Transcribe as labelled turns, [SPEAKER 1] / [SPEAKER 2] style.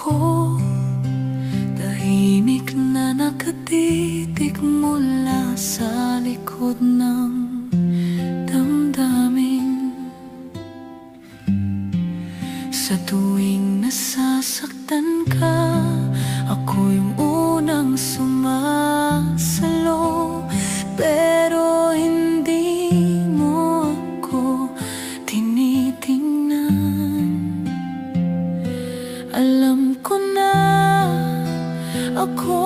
[SPEAKER 1] ako, tahimik na nakatitig mula sa likod ng damdamin. Sa tuwing nasasaktan ka, ako yung unang sumasalo. Pero hindi mo ako tinitingnan. Alam ko na ako